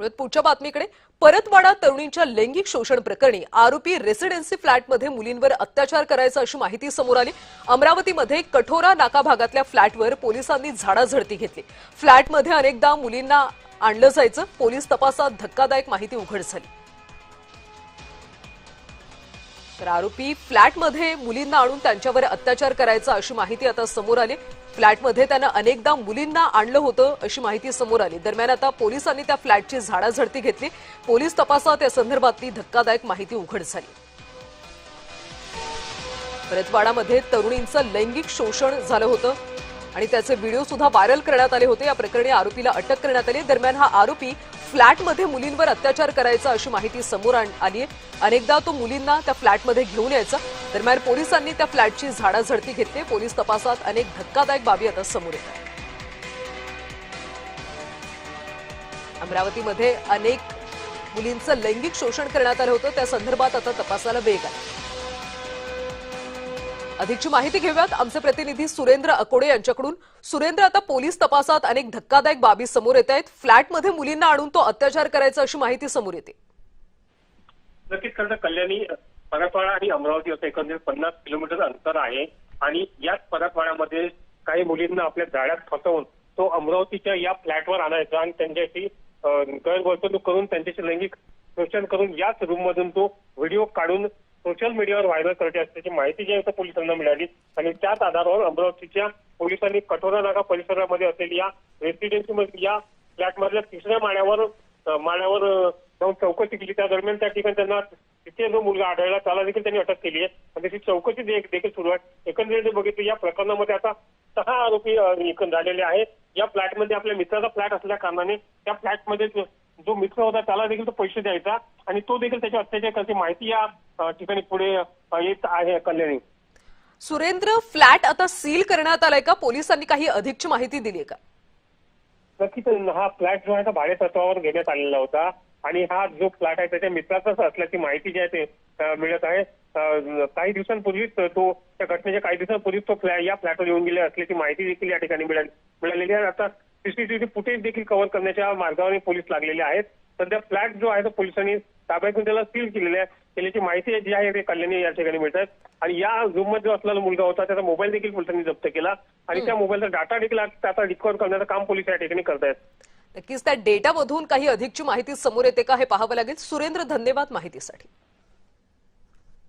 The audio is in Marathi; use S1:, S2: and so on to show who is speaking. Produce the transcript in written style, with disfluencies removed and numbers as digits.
S1: पुढच्या बातमीकडे परतवाडा तरुणींच्या लैंगिक शोषण प्रकरणी आरोपी रेसिडेन्सी फ्लॅटमध्ये मुलींवर अत्याचार करायचा अशी माहिती समोर आली। अमरावतीमध्ये कठोरा नाका भागातल्या फ्लॅटवर पोलिसांनी झाडाझडती घेतली। फ्लॅटमध्ये अनेकदा मुलींना आणलं जायचं। पोलीस तपासात धक्कादायक माहिती उघड झाली। तर आरोपी फ्लॅटमध्ये मुलींना आणून त्यांच्यावर अत्याचार करायचा अशी माहिती आता समोर आली। फ्लॅटमध्ये त्यानं अनेकदा मुलींना आणलं होतं अशी माहिती समोर आली। दरम्यान आता पोलिसांनी त्या फ्लॅटची झाडाझडती घेतली। पोलीस तपासात या संदर्भातली धक्कादायक माहिती उघड झाली। परतवाडामध्ये तरुणींचं लैंगिक शोषण झालं होतं आणि त्याचे व्हिडिओ सुद्धा व्हायरल करण्यात आले होते। या प्रकरणी आरोपीला अटक करण्यात आली। दरम्यान हा आरोपी फ्लॅटमध्ये मुलींवर अत्याचार करायचा अशी माहिती समोर आली आहे। अनेकदा तो मुलींना त्या फ्लॅटमध्ये घेऊन यायचा। दरम्यान पोलिसांनी त्या फ्लॅटची झाडाझडती घेतली। पोलीस तपासात अनेक धक्कादायक बाबी आता समोर येत आहेत। अमरावतीमध्ये अनेक मुलींचं लैंगिक शोषण करण्यात आलं होतं। त्या संदर्भात आता तपासाला वेग आहे। अधिकची माहिती घेऊयात आमचे प्रतिनिधी सुरेंद्र अकोडे यांच्याकडून। सुरेंद्र, आता पोलीस तपासात अनेक धक्कादायक बाबी समोर येत आहेत। फ्लॅटमध्ये मुलींना आणून तो अत्याचार करायचा अशी माहिती समोर येते।
S2: नक्कीच खरं कल्याणी परतवाडा आणि अमरावती असं एकंदरीत 50 किलोमीटर अंतर आहे आणि याच परतवाड्यामध्ये काही मुलींना आपल्या जाळ्यात फसवून तो अमरावतीच्या या फ्लॅटवर आणायचा आणि त्यांच्याशी गैरवर्तणूक करून त्यांच्याशी लैंगिक शोषण करून याच रूम मधून तो व्हिडिओ काढून सोशल मीडियावर व्हायरल करत असल्याची माहिती जी आहे पोलिसांना मिळाली आणि त्याच आधारावर अमरावतीच्या पोलिसांनी कठोरा नाका परिसरामध्ये असलेली या रेसिडेन्सी या फ्लॅटमधल्या तिसऱ्या माळ्यावर जाऊन चौकशी केली। त्या दरम्यान त्या ठिकाणी त्यांना तिथे जो मुलगा आढळला त्याला देखील त्यांनी अटक केली आहे आणि त्याची चौकशी देखील सुरू आहे। एकंदरीत बघितलं या प्रकरणामध्ये आता 6 आरोपी झालेले आहेत। या फ्लॅटमध्ये आपल्या मित्राचा फ्लॅट असल्या कारणाने त्या फ्लॅटमध्ये जो मित्र होता त्याला देखील तो पैसे द्यायचा आणि तो देखील त्याच्या अत्याचार करण्याची माहिती या ठिकाणी पुढे येत आहे। कल्याणी,
S1: सुरेंद्र, फ्लॅट आता सील करण्यात आलाय का? पोलिसांनी काही अधिकची माहिती दिली आहे का?
S2: नक्कीच हा फ्लॅट जो आहे तो भाडे तत्वावर घेण्यात आलेला होता आणि हा जो फ्लॅट आहे त्याच्या मित्राचाच असल्याची माहिती जी आहे ते मिळत आहे। काही दिवसांपूर्वीच तो त्या घटनेच्या काही दिवसांपूर्वीच तो या फ्लॅटवर येऊन गेले असल्याची माहिती देखील या ठिकाणी मिळालेली आहे। आता सीसीटीव्ही फुटेज देखील कव्हर करण्याच्या मार्गावर पोलीस लागलेले आहेत। सध्या फ्लॅट जो आहे तो पोलिसांनी ताब्यात घेऊन त्याला सील केल्याची माहिती जी आहे ते कल्याणी या ठिकाणी मिळतात आणि या रूम मध्ये जो असलेला मुलगा होता त्याचा मोबाईल देखील पोलिसांनी जप्त केला आणि त्या मोबाईलचा डाटा देखील आता रिकव्हर करण्याचं काम पोलीस या ठिकाणी करतायत।
S1: नक्कीच त्या डेटामधून काही अधिकची माहिती समोर येते का हे पाहावं लागेल। सुरेंद्र, धन्यवाद माहितीसाठी।